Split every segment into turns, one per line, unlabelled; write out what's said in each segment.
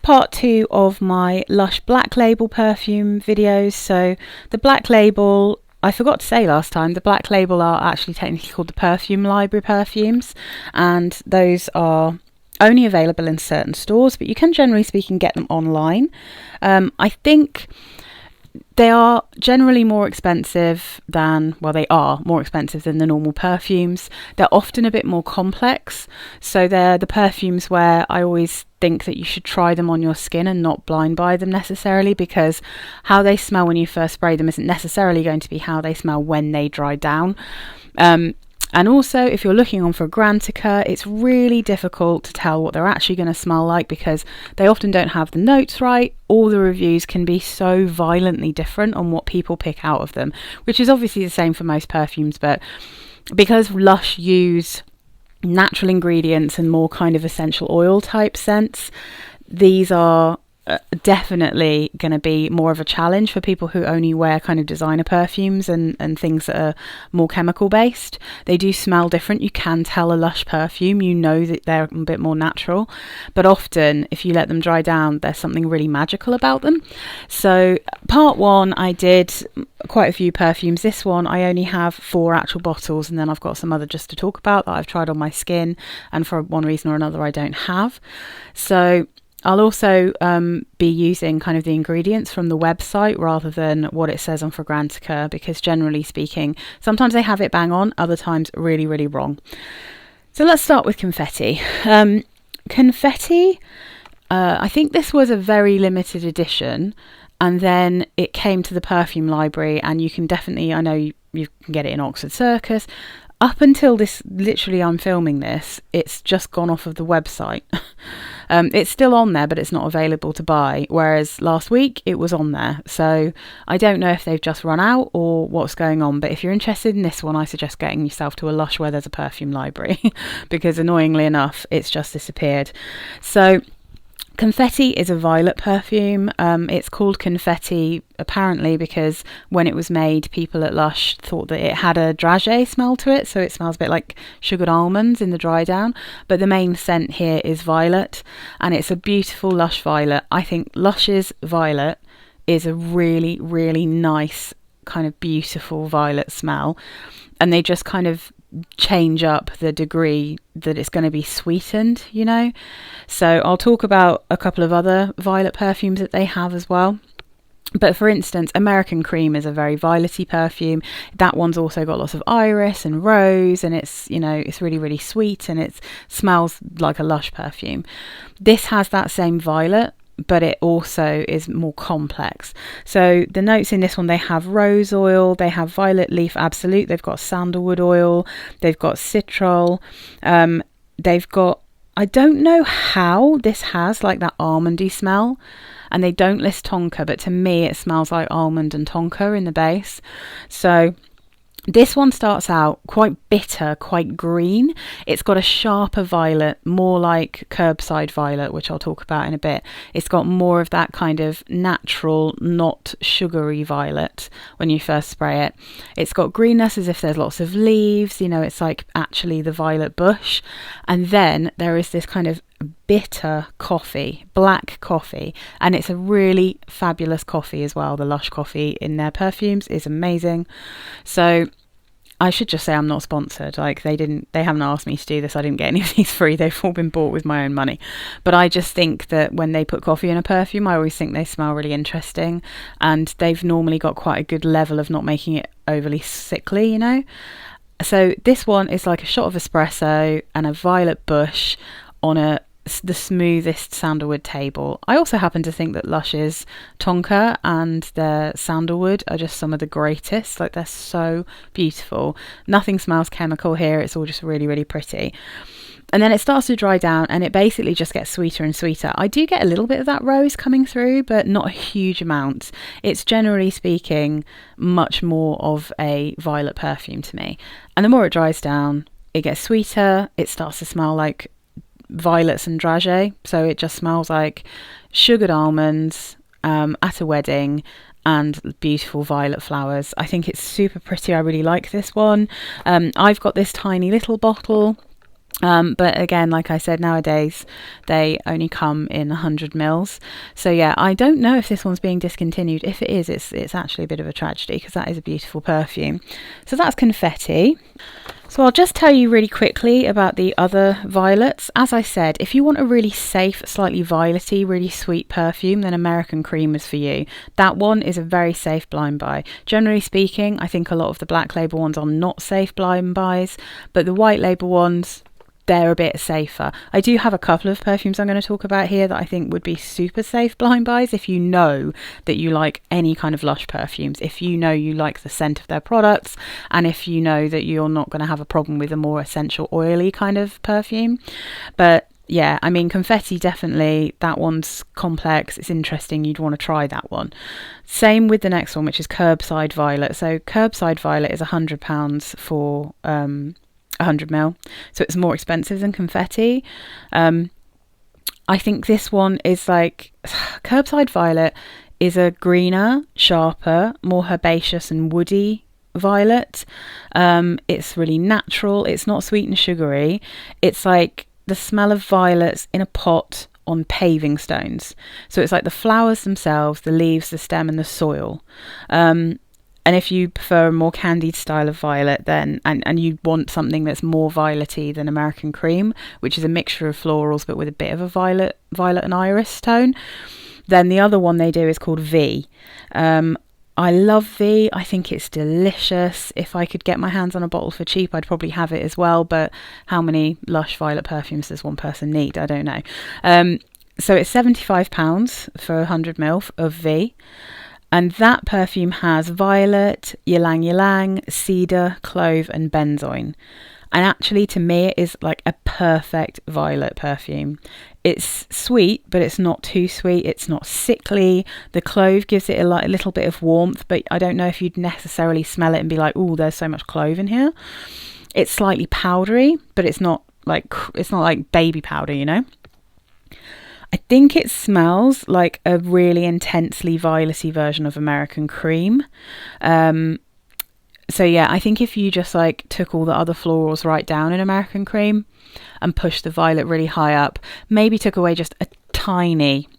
part 2 of my Lush Black Label perfume videos. So the Black Label, I forgot to say last time, the Black Label are actually technically called the Perfume Library perfumes, and those are only available in certain stores, but you can, generally speaking, get them online. I think they are generally more expensive than, well, they are more expensive than the normal perfumes. They're often a bit more complex. So they're the perfumes where I always think that you should try them on your skin and not blind buy them necessarily, because how they smell when you first spray them isn't necessarily going to be how they smell when they dry down. And also, if you're looking on Fragrantica, it's really difficult to tell what they're actually going to smell like because they often don't have the notes right. All the reviews can be so violently different on what people pick out of them, which is obviously the same for most perfumes, but because Lush use natural ingredients and more kind of essential oil type scents, these are definitely going to be more of a challenge for people who only wear kind of designer perfumes and things that are more chemical based. They do smell different. You can tell a Lush perfume, you know that they're a bit more natural, but often if you let them dry down, there's something really magical about them. So part 1, I did quite a few perfumes. This one I only have 4 actual bottles, and then I've got some other just to talk about that I've tried on my skin and for one reason or another I don't have. So I'll also be using kind of the ingredients from the website rather than what it says on Fragrantica, because generally speaking, sometimes they have it bang on, other times really, really wrong. So let's start with Confetti. Confetti, I think this was a very limited edition, and then it came to the Perfume Library, and you can definitely, I know you can get it in Oxford Circus. Up until this, literally I'm filming this, it's just gone off of the website. It's still on there, but it's not available to buy, whereas last week it was on there. So I don't know if they've just run out or what's going on, but if you're interested in this one, I suggest getting yourself to a Lush where there's a perfume library, because annoyingly enough, it's just disappeared. So Confetti is a violet perfume. It's called Confetti apparently because when it was made, people at Lush thought that it had a dragée smell to it, so it smells a bit like sugared almonds in the dry down. But the main scent here is violet, and it's a beautiful Lush violet. I think Lush's violet is a really, really nice kind of beautiful violet smell, and they just kind of change up the degree that it's going to be sweetened, you know. So I'll talk about a couple of other violet perfumes that they have as well. But for instance, American Cream is a very violety perfume. That one's also got lots of iris and rose, and it's, you know, it's really, really sweet, and it smells like a Lush perfume. This has that same violet, but it also is more complex. So the notes in this one, they have rose oil, they have violet leaf absolute, they've got sandalwood oil, they've got citral, they've got, I don't know how this has like that almondy smell, and they don't list tonka, but to me it smells like almond and tonka in the base. So this one starts out quite bitter, quite green. It's got a sharper violet, more like Kerbside Violet, which I'll talk about in a bit. It's got more of that kind of natural, not sugary violet when you first spray it. It's got greenness as if there's lots of leaves, you know, it's like actually the violet bush. And then there is this kind of bitter coffee, black coffee, and it's a really fabulous coffee as well. The Lush coffee in their perfumes is amazing. So I should just say I'm not sponsored. Like they haven't asked me to do this. I didn't get any of these free. They've all been bought with my own money. But I just think that when they put coffee in a perfume, I always think they smell really interesting, and they've normally got quite a good level of not making it overly sickly, you know. So this one is like a shot of espresso and a violet bush on the smoothest sandalwood table. I also happen to think that Lush's tonka and their sandalwood are just some of the greatest. Like they're so beautiful. Nothing smells chemical here. It's all just really, really pretty. And then it starts to dry down, and it basically just gets sweeter and sweeter. I do get a little bit of that rose coming through, but not a huge amount. It's generally speaking much more of a violet perfume to me. And the more it dries down, it gets sweeter. It starts to smell like violets and dragée, so it just smells like sugared almonds at a wedding and beautiful violet flowers. I think it's super pretty. I really like this one. I've got this tiny little bottle. But again, like I said, nowadays they only come in 100 mils. So yeah, I don't know if this one's being discontinued. If it is, it's actually a bit of a tragedy, because that is a beautiful perfume. So that's Confetti. So I'll just tell you really quickly about the other violets. As I said, if you want a really safe, slightly violety, really sweet perfume, then American Cream is for you. That one is a very safe blind buy. Generally speaking, I think a lot of the black label ones are not safe blind buys, but the white label ones, they're a bit safer. I do have a couple of perfumes I'm going to talk about here that I think would be super safe blind buys if you know that you like any kind of Lush perfumes, if you know you like the scent of their products, and if you know that you're not going to have a problem with a more essential oily kind of perfume. But yeah, I mean, Confetti, definitely, that one's complex, it's interesting, you'd want to try that one. Same with the next one, which is Kerbside Violet. So Kerbside Violet is £100 for 100 ml, so it's more expensive than Confetti. I think this one is like, Kerbside Violet is a greener, sharper, more herbaceous and woody violet. It's really natural, it's not sweet and sugary, it's like the smell of violets in a pot on paving stones. So it's like the flowers themselves, the leaves, the stem and the soil. And if you prefer a more candied style of violet, then and you want something that's more violety than American Cream, which is a mixture of florals but with a bit of a violet and iris tone, then the other one they do is called V. I love V. I think it's delicious. If I could get my hands on a bottle for cheap, I'd probably have it as well. But how many Lush violet perfumes does one person need? I don't know. So it's £75 for 100 ml of V. And that perfume has violet, ylang ylang, cedar, clove and benzoin. And actually, to me, it is like a perfect violet perfume. It's sweet, but it's not too sweet. It's not sickly. The clove gives it a little bit of warmth, but I don't know if you'd necessarily smell it and be like, oh, there's so much clove in here. It's slightly powdery, but it's not like baby powder, you know? I think it smells like a really intensely violety version of American Cream. So yeah, I think if you just like took all the other florals right down in American Cream and pushed the violet really high up, maybe took away just a tiny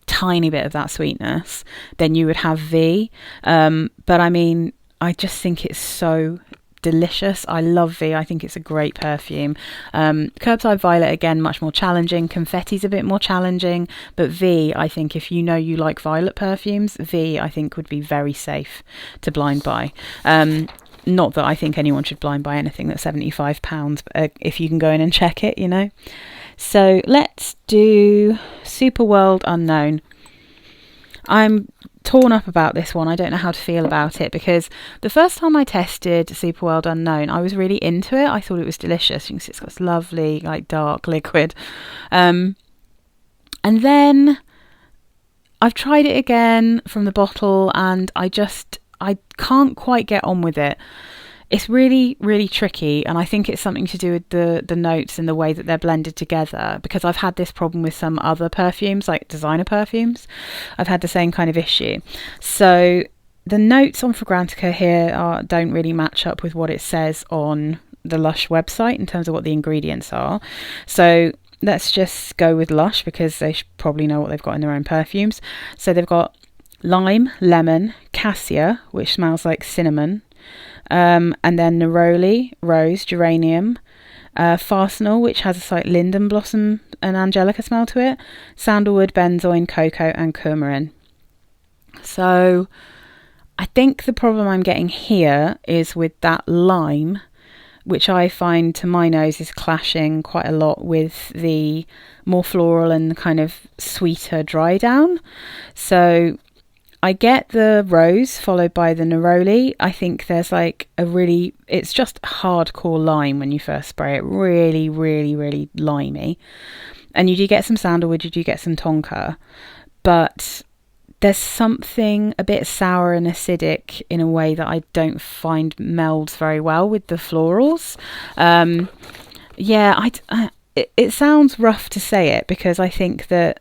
bit of that sweetness, then you would have V. But I mean, I just think it's so delicious. I love V. I think it's a great perfume. Kerbside Violet, again, much more challenging. Confetti's a bit more challenging, but V, I think if you know you like violet perfumes, V I think would be very safe to blind buy. Not that I think anyone should blind buy anything that's £75, but if you can go in and check it, you know. So let's do Superworld Unknown. I'm torn up about this one. I don't know how to feel about it, because the first time I tested Superworld Unknown, I was really into it. I thought it was delicious. You can see it's got this lovely, like, dark liquid. And then I've tried it again from the bottle, and I can't quite get on with it. It's really, really tricky, and I think it's something to do with the notes and the way that they're blended together, because I've had this problem with some other perfumes, like designer perfumes. I've had the same kind of issue. So the notes on Fragrantica here don't really match up with what it says on the Lush website in terms of what the ingredients are. So let's just go with Lush, because they should probably know what they've got in their own perfumes. So they've got lime, lemon, cassia, which smells like cinnamon, and then neroli, rose, geranium, farsenal, which has a slight linden blossom and angelica smell to it, sandalwood, benzoin, cocoa and coumarin. So I think the problem I'm getting here is with that lime, which I find to my nose is clashing quite a lot with the more floral and kind of sweeter dry down. So I get the rose followed by the neroli. I think there's like it's just hardcore lime when you first spray it. Really, really, really limey. And you do get some sandalwood, you do get some tonka. But there's something a bit sour and acidic in a way that I don't find melds very well with the florals. It sounds rough to say it, because I think that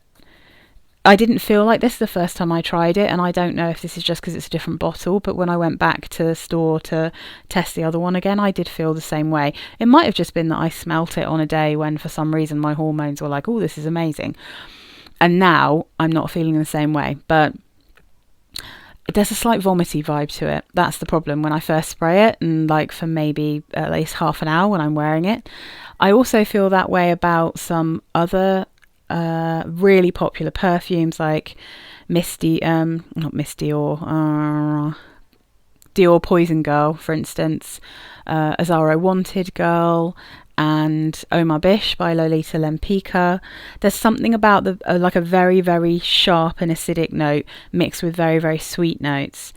I didn't feel like this the first time I tried it, and I don't know if this is just because it's a different bottle, but when I went back to the store to test the other one again, I did feel the same way. It might have just been that I smelt it on a day when for some reason my hormones were like, oh, this is amazing. And now I'm not feeling the same way, but there's a slight vomity vibe to it. That's the problem when I first spray it, and like for maybe at least half an hour when I'm wearing it. I also feel that way about some other really popular perfumes like Dior Poison Girl, for instance, Azaro Wanted Girl, and Omar Bish by Lolita Lempicka. There's something about the like a very, very sharp and acidic note mixed with very, very sweet notes.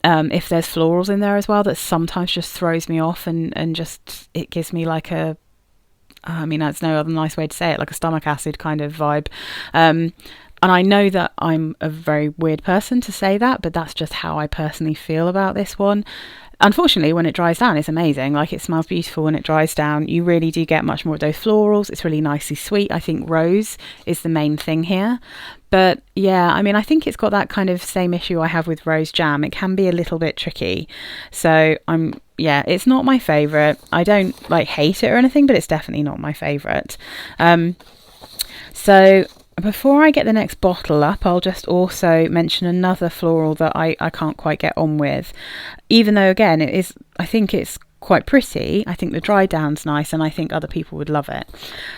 If there's florals in there as well, that sometimes just throws me off and just it gives me like a, I mean, that's no other nice way to say it, like a stomach acid kind of vibe. And I know that I'm a very weird person to say that, but that's just how I personally feel about this one. Unfortunately, when it dries down, it's amazing. Like, it smells beautiful when it dries down. You really do get much more of those florals. It's really nicely sweet. I think rose is the main thing here. But yeah, I mean, I think it's got that kind of same issue I have with rose jam. It can be a little bit tricky. So it's not my favourite. I don't like hate it or anything, but it's definitely not my favourite. So before I get the next bottle up, I'll just also mention another floral that I can't quite get on with. Even though, again, I think it's quite pretty. I think the dry down's nice, and I think other people would love it.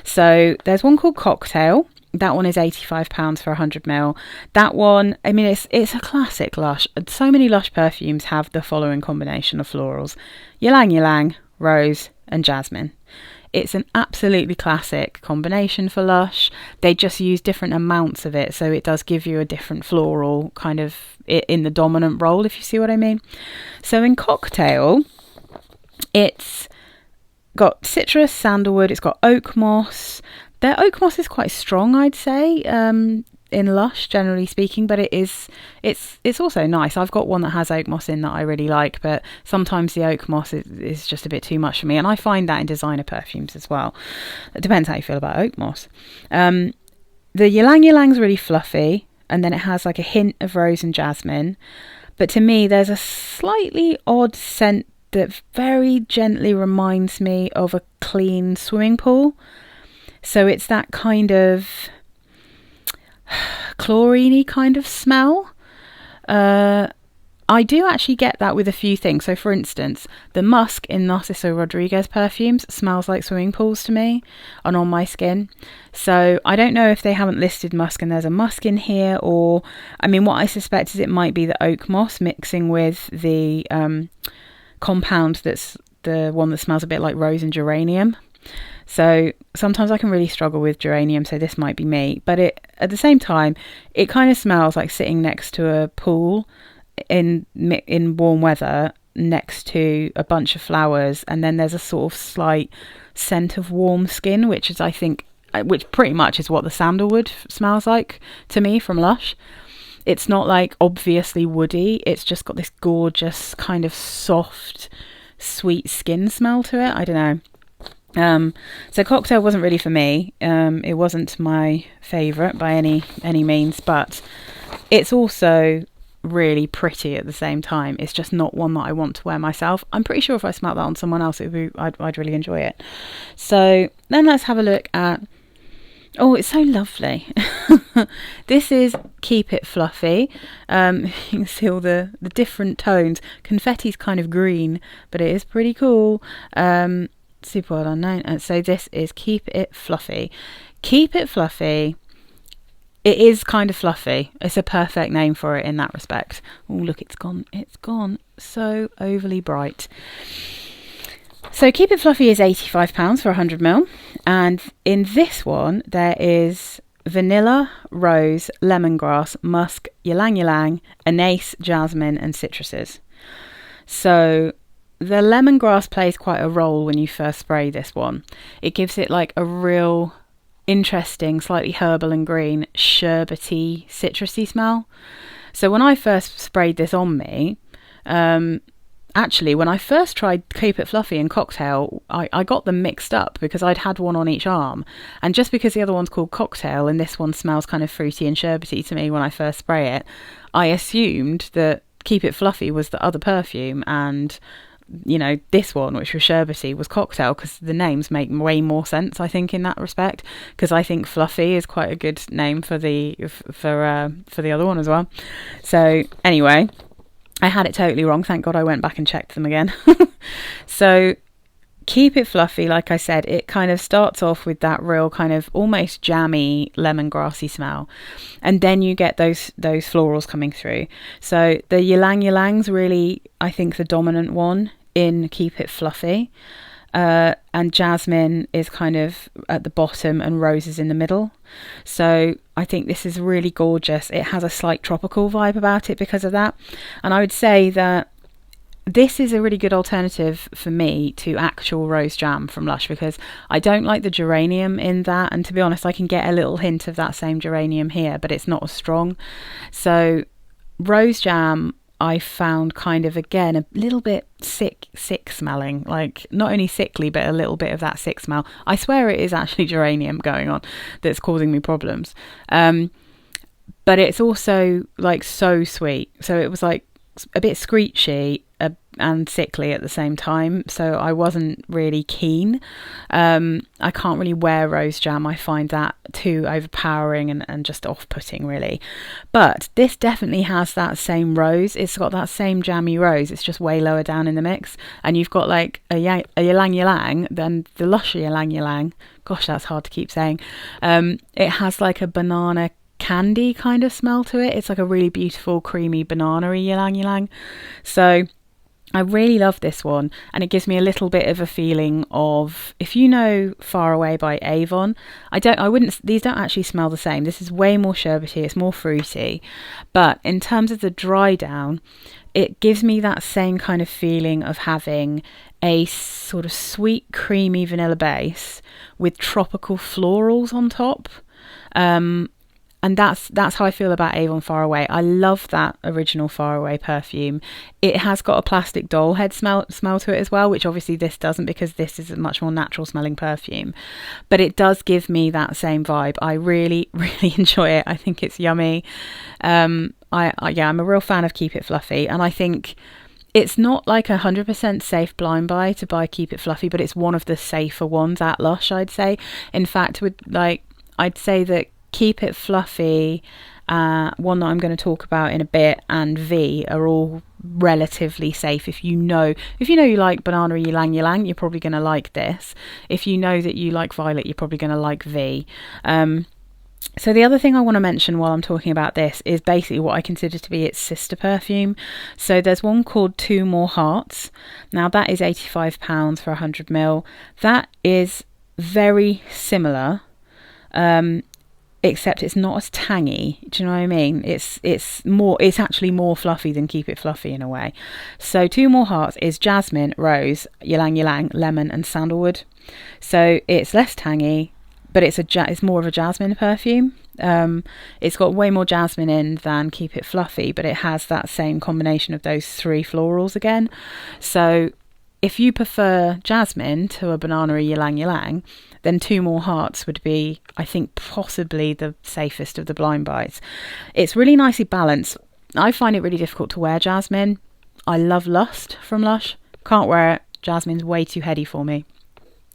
So there's one called Cocktail. That one is £85 for 100ml. That one, I mean, it's a classic Lush. So many Lush perfumes have the following combination of florals: ylang ylang, rose, and jasmine. It's an absolutely classic combination for Lush. They just use different amounts of it, so it does give you a different floral kind of in the dominant role, if you see what I mean. So in Cocktail, it's got citrus, sandalwood, it's got oak moss. Their oak moss is quite strong, I'd say, in Lush, generally speaking, but it's also nice. I've got one that has oak moss in that I really like, but sometimes the oak moss is just a bit too much for me, and I find that in designer perfumes as well. It depends how you feel about oak moss. The ylang ylang's really fluffy, and then it has like a hint of rose and jasmine, but to me there's a slightly odd scent that very gently reminds me of a clean swimming pool. So it's that kind of chlorine-y kind of smell. I do actually get that with a few things. So for instance, the musk in Narciso Rodriguez perfumes smells like swimming pools to me and on my skin. So I don't know if they haven't listed musk and there's a musk in here, or I mean, what I suspect is it might be the oak moss mixing with the compound that's the one that smells a bit like rose and geranium. So sometimes I can really struggle with geranium, so this might be me. But at the same time, it kind of smells like sitting next to a pool in warm weather next to a bunch of flowers, and then there's a sort of slight scent of warm skin, which pretty much is what the sandalwood smells like to me from Lush. It's not like obviously woody, it's just got this gorgeous kind of soft, sweet skin smell to it. I don't know. So Cocktail wasn't really for me. It wasn't my favourite by any means, but it's also really pretty at the same time. It's just not one that I want to wear myself. I'm pretty sure if I smelt that on someone else, I'd really enjoy it. So then let's have a look at, oh, it's so lovely. This is Keep It Fluffy. You can see all the different tones. Confetti's kind of green, but it is pretty cool. Superworld Unknown. And so this is Keep It Fluffy. Keep It Fluffy. It is kind of fluffy. It's a perfect name for it in that respect. Oh, look, it's gone. It's gone. So overly bright. So Keep It Fluffy is £85 for 100ml. And in this one, there is vanilla, rose, lemongrass, musk, ylang ylang, anise, jasmine, and citruses. So the lemongrass plays quite a role when you first spray this one. It gives it like a real interesting, slightly herbal and green, sherbety, citrusy smell. So when I first sprayed this on me, actually, when I first tried Keep It Fluffy and Cocktail, I got them mixed up because I'd had one on each arm. And just because the other one's called Cocktail and this one smells kind of fruity and sherbety to me when I first spray it, I assumed that Keep It Fluffy was the other perfume, and this one, which was sherbety, was Cocktail, because the names make way more sense, I think, in that respect, because I think Fluffy is quite a good name for the other one as well. So anyway, I had it totally wrong. Thank God I went back and checked them again. So Keep It Fluffy, like I said, it kind of starts off with that real kind of almost jammy lemongrassy smell, and then you get those florals coming through. So the ylang ylang's really, I think, the dominant one in Keep It Fluffy, and jasmine is kind of at the bottom and roses in the middle. So I think this is really gorgeous. It has a slight tropical vibe about it because of that, and I would say that this is a really good alternative for me to actual rose jam from Lush, because I don't like the geranium in that, and to be honest, I can get a little hint of that same geranium here, but it's not as strong. So rose jam, I found kind of, again, a little bit sick smelling, like not only sickly, but a little bit of that sick smell. I swear it is actually geranium going on that's causing me problems. But it's also like so sweet. So it was like a bit screechy and sickly at the same time, so I wasn't really keen. I can't really wear rose jam. I find that too overpowering and just off-putting, really. But this definitely has that same rose. It's got that same jammy rose. It's just way lower down in the mix, and you've got like a ylang ylang, then the Lush ylang ylang. Gosh, that's hard to keep saying. It has like a banana candy kind of smell to it. It's like a really beautiful creamy banana-y ylang ylang. So I really love this one, and it gives me a little bit of a feeling of, if you know Far Away by Avon, these don't actually smell the same. This is way more sherbety, it's more fruity, but in terms of the dry down, it gives me that same kind of feeling of having a sort of sweet creamy vanilla base with tropical florals on top. And that's how I feel about Avon Far Away. I love that original Far Away perfume. It has got a plastic doll head smell to it as well, which obviously this doesn't, because this is a much more natural smelling perfume. But it does give me that same vibe. I really, really enjoy it. I think it's yummy. I'm a real fan of Keep It Fluffy, and I think it's not like 100% safe blind buy to buy Keep It Fluffy, but it's one of the safer ones at Lush, I'd say. In fact, I'd say that Keep It Fluffy, one that I'm going to talk about in a bit, and V are all relatively safe. If you know you like banana ylang ylang, you're probably going to like this. If you know that you like violet, you're probably going to like V. So the other thing I want to mention while I'm talking about this is basically what I consider to be its sister perfume. So there's one called Two More Hearts. Now that is £85 for 100ml. That is very similar, except it's not as tangy. Do you know what I mean? It's actually more fluffy than Keep It Fluffy in a way. So Two More Hearts is jasmine, rose, ylang ylang, lemon and sandalwood. So it's less tangy, but it's more of a jasmine perfume. It's got way more jasmine in than Keep It Fluffy, but it has that same combination of those three florals again. So if you prefer jasmine to a banana ylang ylang, then Two More Hearts would be, I think, possibly the safest of the blind buys. It's really nicely balanced. I find it really difficult to wear jasmine. I love Lust from Lush. Can't wear it. Jasmine's way too heady for me.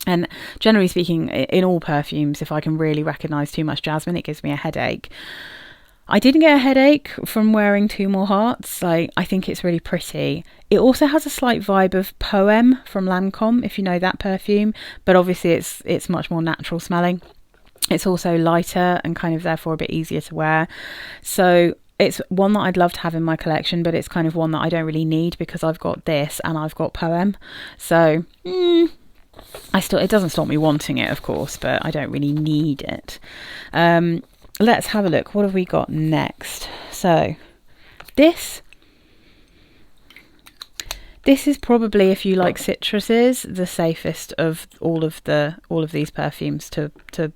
And generally speaking, in all perfumes, if I can really recognise too much jasmine, it gives me a headache. I didn't get a headache from wearing Two More Hearts. I think it's really pretty. It also has a slight vibe of Poem from Lancome, if you know that perfume, but obviously it's much more natural smelling. It's also lighter and kind of therefore a bit easier to wear. So it's one that I'd love to have in my collection, but it's kind of one that I don't really need because I've got this and I've got Poem. So it doesn't stop me wanting it, of course, but I don't really need it. Let's have a look. What have we got next? So this This is probably, if you like citruses, the safest of all of these perfumes to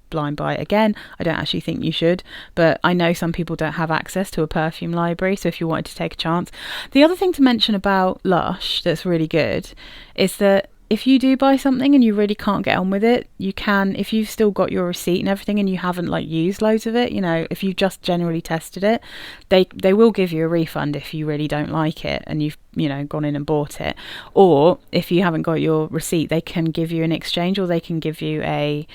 blind buy. Again, I don't actually think you should, but I know some people don't have access to a perfume library, so if you wanted to take a chance. The other thing to mention about Lush that's really good is that if you do buy something and you really can't get on with it, you can, if you've still got your receipt and everything and you haven't like used loads of it, you know, if you've just generally tested it, they will give you a refund if you really don't like it and you've, you know, gone in and bought it. Or if you haven't got your receipt, they can give you an exchange, or they can give you a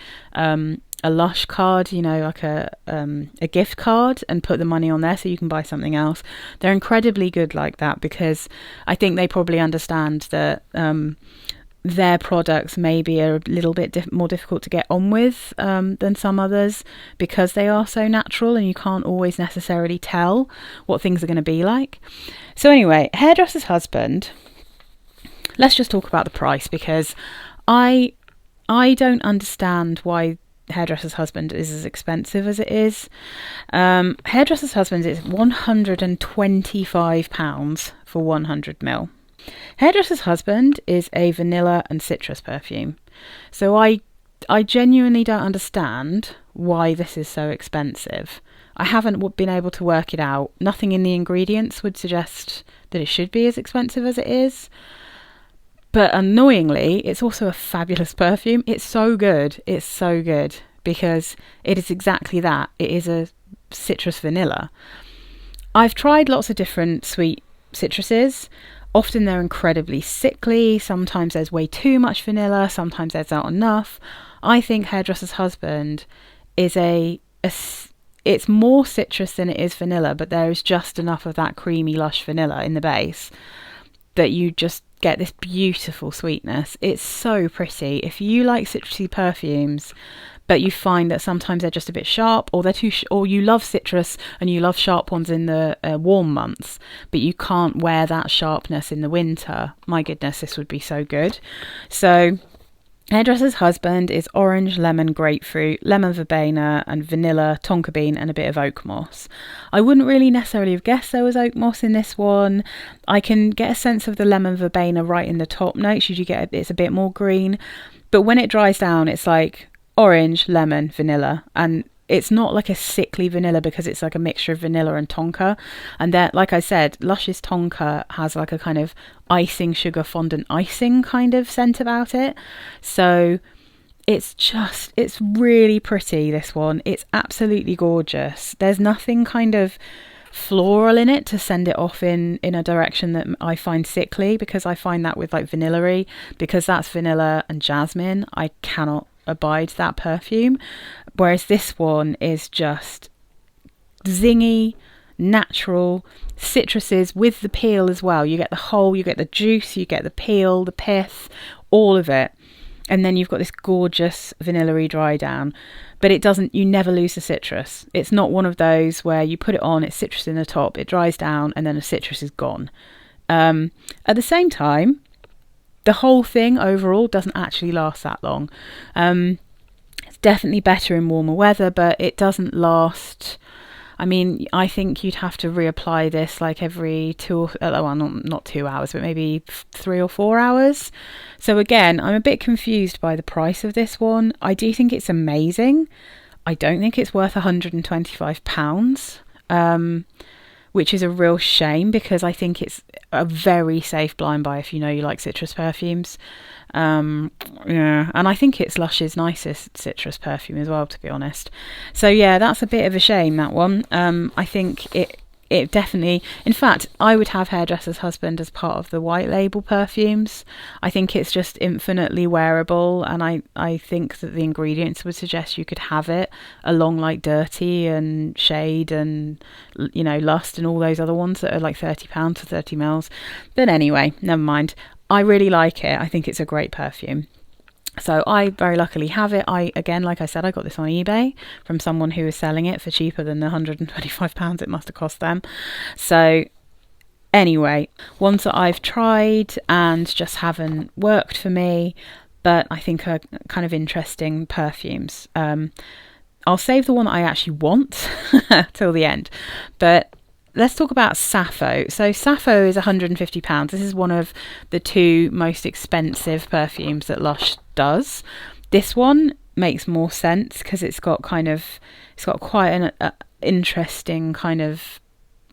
Lush card, you know, like a gift card, and put the money on there so you can buy something else. They're incredibly good like that, because I think they probably understand that their products may be a little bit more difficult to get on with than some others, because they are so natural and you can't always necessarily tell what things are going to be like. So anyway, Hairdresser's Husband, let's just talk about the price, because I don't understand why Hairdresser's Husband is as expensive as it is. Hairdresser's Husband is £125 for 100ml. Hairdresser's Husband is a vanilla and citrus perfume. So I genuinely don't understand why this is so expensive. I haven't been able to work it out. Nothing in the ingredients would suggest that it should be as expensive as it is. But annoyingly, it's also a fabulous perfume. It's so good. It's so good because it is exactly that. It is a citrus vanilla. I've tried lots of different sweet citruses. Often they're incredibly sickly. Sometimes there's way too much vanilla. Sometimes there's not enough. I think Hairdresser's Husband is it's more citrus than it is vanilla, but there is just enough of that creamy, lush vanilla in the base that you just get this beautiful sweetness. It's so pretty. If you like citrusy perfumes, but you find that sometimes they're just a bit sharp, or they're too, or you love citrus and you love sharp ones in the warm months, but you can't wear that sharpness in the winter, my goodness, this would be so good. So Hairdresser's Husband is orange, lemon, grapefruit, lemon verbena, and vanilla, tonka bean, and a bit of oak moss. I wouldn't really necessarily have guessed there was oak moss in this one. I can get a sense of the lemon verbena right in the top notes. You get it's a bit more green, but when it dries down, it's like orange, lemon, vanilla, and it's not like a sickly vanilla because it's like a mixture of vanilla and tonka. And that, like I said, Lush's tonka has like a kind of icing, sugar fondant icing kind of scent about it. So it's really pretty, this one. It's absolutely gorgeous. There's nothing kind of floral in it to send it off in a direction that I find sickly, because I find that with like vanilla-y, because that's vanilla and jasmine. I cannot abide that perfume, whereas this one is just zingy, natural citruses with the peel as well. You get the whole, you get the juice, you get the peel, the pith, all of it, and then you've got this gorgeous vanilla-y dry down. But it doesn't, you never lose the citrus. It's not one of those where you put it on, it's citrus in the top, it dries down, and then the citrus is gone. At the same time, the whole thing overall doesn't actually last that long. It's definitely better in warmer weather, but it doesn't last. I mean, I think you'd have to reapply this like every not 2 hours, but maybe 3 or 4 hours. So again, I'm a bit confused by the price of this one. I do think it's amazing. I don't think it's worth £125. Which is a real shame, because I think it's a very safe blind buy if you know you like citrus perfumes. And I think it's Lush's nicest citrus perfume as well, to be honest. So yeah, that's a bit of a shame, that one. I think it definitely, in fact, I would have Hairdresser's Husband as part of the white label perfumes. I think it's just infinitely wearable, and I think that the ingredients would suggest you could have it along like Dirty and Shade and, you know, Lust and all those other ones that are like £30 for 30 mils. But anyway, never mind. I really like it. I think it's a great perfume. So I very luckily have it. Again, like I said, I got this on eBay from someone who was selling it for cheaper than the £125 it must have cost them. So anyway, ones that I've tried and just haven't worked for me, but I think are kind of interesting perfumes. I'll save the one that I actually want till the end. But let's talk about Sappho. So Sappho is £150. This is one of the two most expensive perfumes that Lush does. This one makes more sense because it's got quite an interesting kind of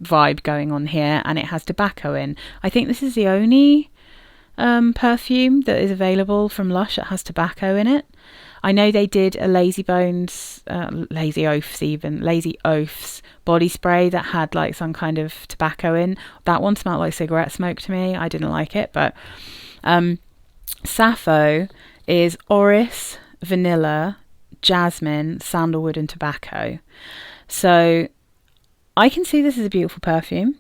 vibe going on here, and it has tobacco in. I think this is the only perfume that is available from Lush that has tobacco in it. I know they did a Lazy Oafs body spray that had like some kind of tobacco in. That one smelled like cigarette smoke to me. I didn't like it, but Sappho is orris, vanilla, jasmine, sandalwood and tobacco. So I can see this as a beautiful perfume.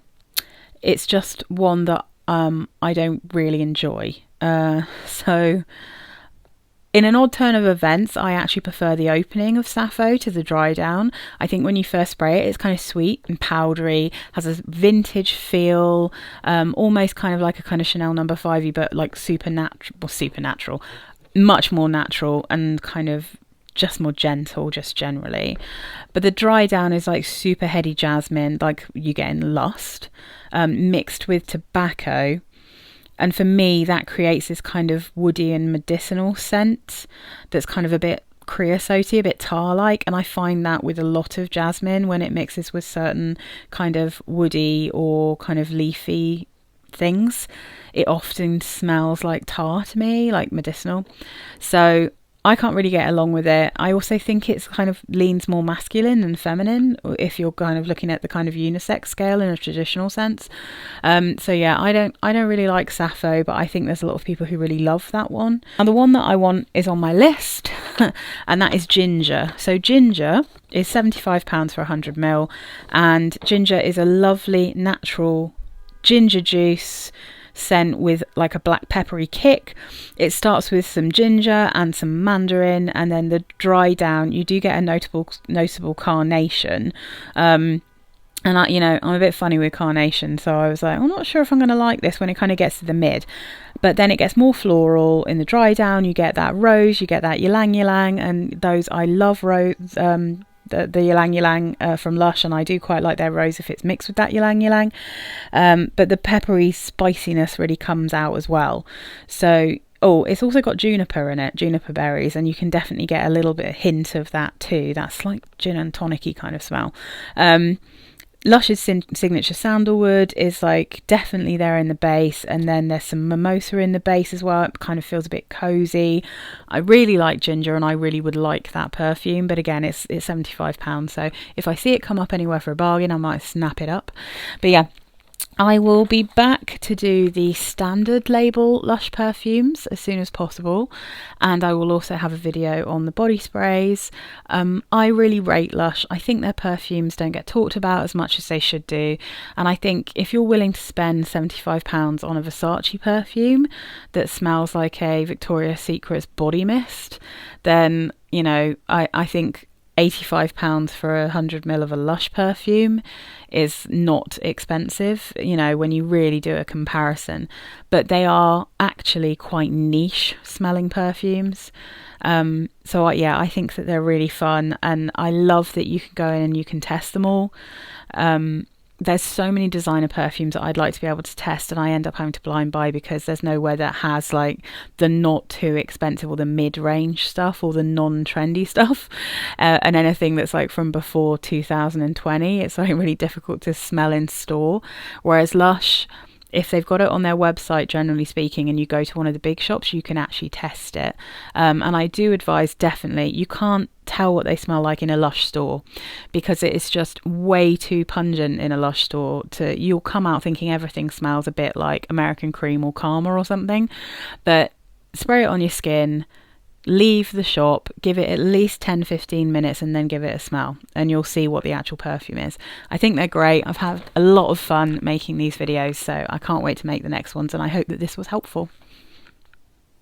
It's just one that I don't really enjoy. So in an odd turn of events, I actually prefer the opening of Sappho to the dry down. I think when you first spray it, it's kind of sweet and powdery, has a vintage feel, almost kind of like a kind of Chanel No. 5, but like supernatural, much more natural and kind of just more gentle, just generally. But the dry down is like super heady jasmine, like you get in Lust, mixed with tobacco. And for me, that creates this kind of woody and medicinal scent that's kind of a bit creosote-y, a bit tar-like. And I find that with a lot of jasmine, when it mixes with certain kind of woody or kind of leafy things, it often smells like tar to me, like medicinal. So I can't really get along with it. I also think it's kind of leans more masculine than feminine, if you're kind of looking at the kind of unisex scale in a traditional sense. So yeah, I don't really like Sappho, but I think there's a lot of people who really love that one. And the one that I want is on my list, and that is Ginger. So Ginger is £75 for 100ml, and Ginger is a lovely natural ginger juice scent with like a black peppery kick. It starts with some ginger and some mandarin, and then the dry down you do get a noticeable carnation. And I'm a bit funny with carnation, so I was like, I'm not sure if I'm going to like this when it kind of gets to the mid. But then it gets more floral in the dry down. You get that rose, you get that ylang ylang, and those, I love rose. The ylang ylang from Lush, and I do quite like their rose if it's mixed with that ylang ylang. But the peppery spiciness really comes out as well. So, it's also got juniper in it, juniper berries, and you can definitely get a little bit hint of that too. That's like gin and tonic-y kind of smell. Lush's signature sandalwood is like definitely there in the base, and then there's some mimosa in the base as well. It kind of feels a bit cozy. I really like Ginger, and I really would like that perfume, but again, it's £75, so if I see it come up anywhere for a bargain, I might snap it up. But yeah, I will be back to do the standard label Lush perfumes as soon as possible, and I will also have a video on the body sprays. I really rate Lush. I think their perfumes don't get talked about as much as they should do, and I think if you're willing to spend £75 on a Versace perfume that smells like a Victoria's Secret's body mist, then I think £85 for 100ml of a Lush perfume is not expensive, when you really do a comparison. But they are actually quite niche smelling perfumes. So I think that they're really fun, and I love that you can go in and you can test them all. There's so many designer perfumes that I'd like to be able to test, and I end up having to blind buy because there's nowhere that has like the not too expensive or the mid-range stuff or the non-trendy stuff, and anything that's like from before 2020, it's like really difficult to smell in store. Whereas Lush, if they've got it on their website, generally speaking, and you go to one of the big shops, you can actually test it. And I do advise, definitely, you can't tell what they smell like in a Lush store because it is just way too pungent in a Lush store. You'll come out thinking everything smells a bit like American Cream or Karma or something. But spray it on your skin, leave the shop, give it at least 10-15 minutes, and then give it a smell, and you'll see what the actual perfume is. I think they're great. I've had a lot of fun making these videos, so I can't wait to make the next ones, and I hope that this was helpful.